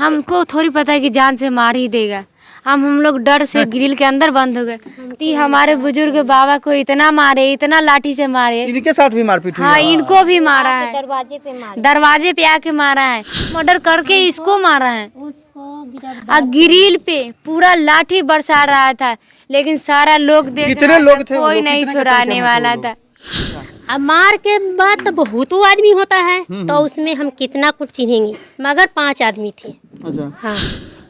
हमको थोड़ी पता है कि जान से मार ही देगा। हम लोग डर से ग्रिल के अंदर बंद हो गए। ती हमारे बुजुर्ग बाबा को इतना मारे, इतना लाठी से मारे। इनके साथ भी मारपीट हुई हाँ, है? इनको भी मारा है, दरवाजे पे आके मारा है, मर्डर करके इसको मारा है। और ग्रिल पे पूरा लाठी बरसा रहा था, लेकिन सारा लोग देख कितने रहा लोग था, थे वो कोई लोग? नहीं कितने के छुड़ाने संख्या में थे वाला वो था। अब मार के बाद तो बहुत आदमी होता है, तो उसमें हम कितना कुछ चिन्हेंगे, मगर 5 आदमी थे। अच्छा। हाँ।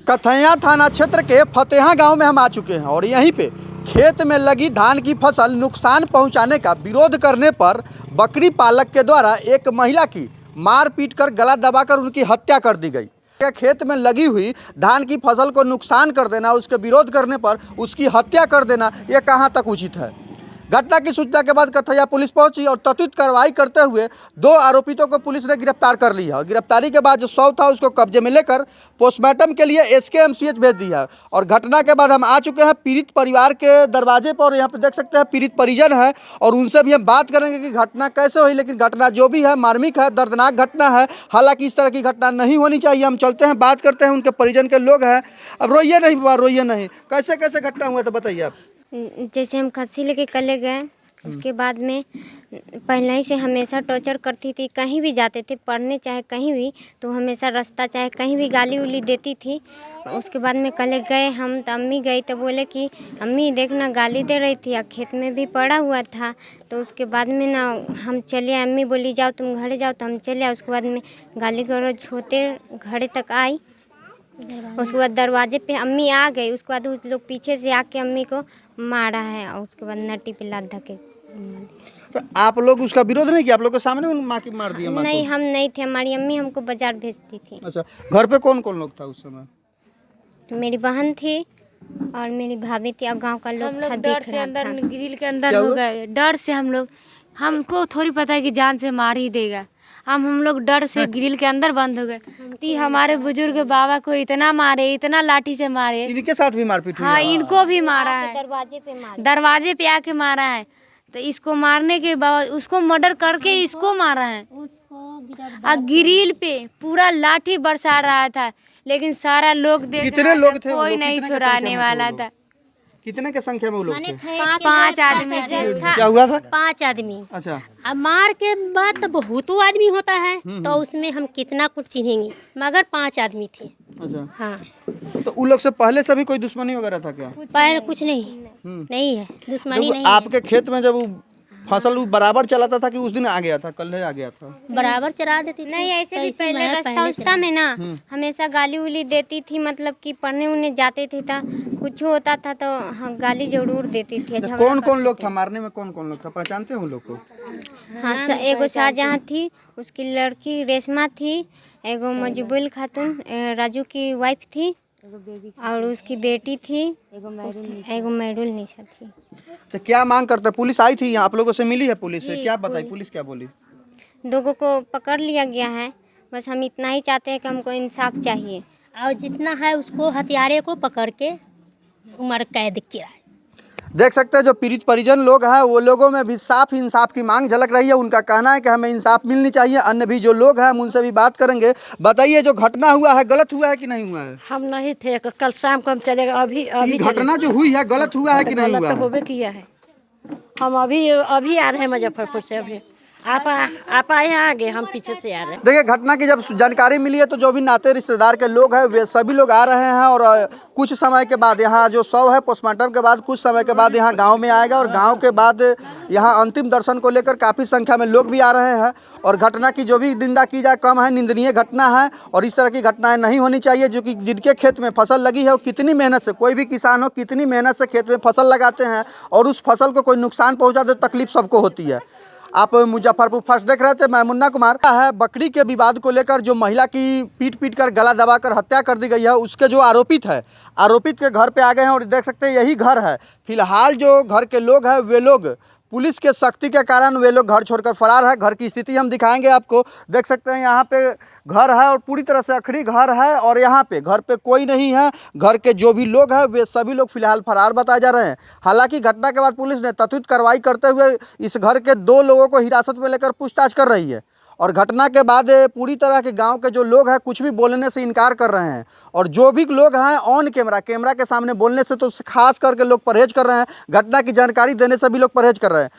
कथैया थाना क्षेत्र के फतेहा गांव में हम आ चुके हैं और यहीं पे खेत में लगी धान की फसल नुकसान पहुंचाने का विरोध करने पर बकरी पालक के द्वारा एक महिला की मारपीट कर गला दबाकर उनकी हत्या कर दी गई। खेत में लगी हुई धान की फसल को नुकसान कर देना, उसके विरोध करने पर उसकी हत्या कर देना, ये कहाँ तक उचित है? घटना की सूचना के बाद कथैया पुलिस पहुंची और त्वरित कार्रवाई करते हुए 2 आरोपितों को पुलिस ने गिरफ्तार कर लिया और गिरफ्तारी के बाद जो शव था उसको कब्जे में लेकर पोस्टमार्टम के लिए SKMCH भेज दिया। और घटना के बाद हम आ चुके हैं पीड़ित परिवार के दरवाजे पर। यहाँ पे देख सकते हैं पीड़ित परिजन है और उनसे भी हम बात करेंगे कि घटना कैसे हुई। लेकिन घटना जो भी है मार्मिक है, दर्दनाक घटना है। हालांकि इस तरह की घटना नहीं होनी चाहिए। हम चलते हैं, बात करते हैं, उनके परिजन के लोग हैं। अब रोइए नहीं बाबा, रोइए नहीं। कैसे कैसे घटना हुआ तो बताइए आप। जैसे हम खस्सी लेके कले गए, उसके बाद में पहले ही से हमेशा टॉर्चर करती थी। कहीं भी जाते थे पढ़ने चाहे कहीं भी, तो हमेशा रास्ता चाहे कहीं भी गाली उली देती थी। उसके बाद में कले गए हम, तो अम्मी गई तो बोले कि अम्मी देखना गाली दे रही थी और खेत में भी पड़ा हुआ था। तो उसके बाद में ना हम चले, अम्मी बोली जाओ तुम घरे जाओ, तो हम चले आए। उसके बाद में गाली गलौज होते घरे तक आई। उसके बाद दरवाजे पे अम्मी आ गई। उसके बाद उस लोग पीछे से आके अम्मी को मारा है और उसके बाद नटी पे लाद धके। तो आप लोग उसका विरोध नहीं किया? आप लोग के सामने उन मार दिया? नहीं, हम नहीं थे, हमारी अम्मी हमको बाजार भेजती थी। अच्छा, घर पे कौन कौन लोग था उस समय? मेरी बहन थी और मेरी भाभी थी और गांव का लोग था। डर से अंदर ग्रिल के अंदर हो गए। डर से हमको थोड़ी पता है कि जान से मार ही देगा। हम लोग डर से ग्रिल के अंदर बंद हो गए। ती हमारे बुजुर्ग बाबा को इतना मारे, इतना लाठी से मारे। इनके साथ भी मारपीट हुई? हाँ, इनको भी मारा है, दरवाजे पे आके मारा है। तो इसको मारने के बाद उसको मर्डर करके इसको मारा है। और ग्रिल पे पूरा लाठी बरसा रहा था, लेकिन सारा लोग देख कितने रहा लोग था, थे? कोई नहीं छुड़ाने वाला था। कितने के संख्या में वो लोग थे? 5 आदमी थे। क्या हुआ था? 5 आदमी। अच्छा। अब मार के बाद तो बहुत आदमी होता है, तो उसमें हम कितना कुछ चिन्हेंगे, मगर 5 आदमी थे। अच्छा। हाँ। तो उन लोग से पहले से भी कोई दुश्मनी वगैरह था क्या? पहले कुछ नहीं है, दुश्मनी जब नहीं आपके खेत में जब वो फसल बराबर चलाता था कि उस दिन आ गया था, कल आ गया था? बराबर चरा देती थी। नहीं, ऐसे भी पहले रास्ता में ना हमेशा गाली उली देती थी। मतलब कि पढ़ने उन्हें जाते थे तो कुछ होता था तो हाँ, गाली जरूर देती थी। तो कौन कौन लोग था मारने में? कौन कौन लोग था, पहचानते हो लोग को? हाँ, एगो शाहजहाँ थी, उसकी लड़की रेशमा थी, एगो मजबूल खातून राजू की वाइफ थी और उसकी बेटी थी, एगो मैरुल निशा थी। तो क्या मांग करते? पुलिस आई थी यहाँ, आप लोगों से मिली है पुलिस से? क्या बताई पुलिस, क्या बोली? दोगों को पकड़ लिया गया है। बस हम इतना ही चाहते हैं कि हमको इंसाफ चाहिए और जितना है उसको हत्यारे को पकड़ के उम्र कैद किया है। देख सकते हैं जो पीड़ित परिजन लोग हैं वो लोगों में भी साफ इंसाफ की मांग झलक रही है। उनका कहना है कि हमें इंसाफ मिलनी चाहिए। अन्य भी जो लोग हैं हम उनसे भी बात करेंगे। बताइए, जो घटना हुआ है गलत हुआ है कि नहीं हुआ है? हम नहीं थे, कल शाम को हम चलेगा। अभी ये घटना जो हुई है गलत हुआ है कि नहीं हुआ है? होबे किया है। हम अभी आ रहे हैं मुजफ्फरपुर से। अभी आप आए हैं आगे, हम पीछे से आ रहे हैं। देखिए, घटना की जब जानकारी मिली है तो जो भी नाते रिश्तेदार के लोग हैं वे सभी लोग आ रहे हैं और कुछ समय के बाद यहाँ जो शव है पोस्टमार्टम के बाद कुछ समय के बाद यहाँ गांव में आएगा और गांव के बाद यहाँ अंतिम दर्शन को लेकर काफ़ी संख्या में लोग भी आ रहे हैं। और घटना की जो भी निंदा की जाए कम है, निंदनीय घटना है और इस तरह की घटनाएं नहीं होनी चाहिए। जो कि जिनके खेत में फसल लगी है वो कितनी मेहनत से, कोई भी किसान हो कितनी मेहनत से खेत में फसल लगाते हैं और उस फसल को कोई नुकसान पहुँचा दे तो तकलीफ सबको होती है। आप मुजफ्फरपुर फर्स्ट देख रहे थे, मैं मुन्ना कुमार। है बकरी के विवाद को लेकर जो महिला की पीट कर गला दबाकर हत्या कर दी गई है, उसके जो आरोपित है, आरोपित के घर पे आ गए हैं और देख सकते हैं यही घर है। फिलहाल जो घर के लोग हैं वे लोग पुलिस के सख्ती के कारण वे लोग घर छोड़कर फरार है। घर की स्थिति हम दिखाएंगे आपको। देख सकते हैं यहाँ पे घर है और पूरी तरह से अखड़ी घर है और यहाँ पे घर पे कोई नहीं है। घर के जो भी लोग हैं वे सभी लोग फिलहाल फरार बताए जा रहे हैं। हालांकि घटना के बाद पुलिस ने त्वरित कार्रवाई करते हुए इस घर के 2 लोगों को हिरासत में लेकर पूछताछ कर रही है और घटना के बाद पूरी तरह के गांव के जो लोग हैं कुछ भी बोलने से इनकार कर रहे हैं, और जो भी लोग हैं ऑन कैमरा के सामने बोलने से तो खास करके लोग परहेज कर रहे हैं, घटना की जानकारी देने से भी लोग परहेज कर रहे हैं।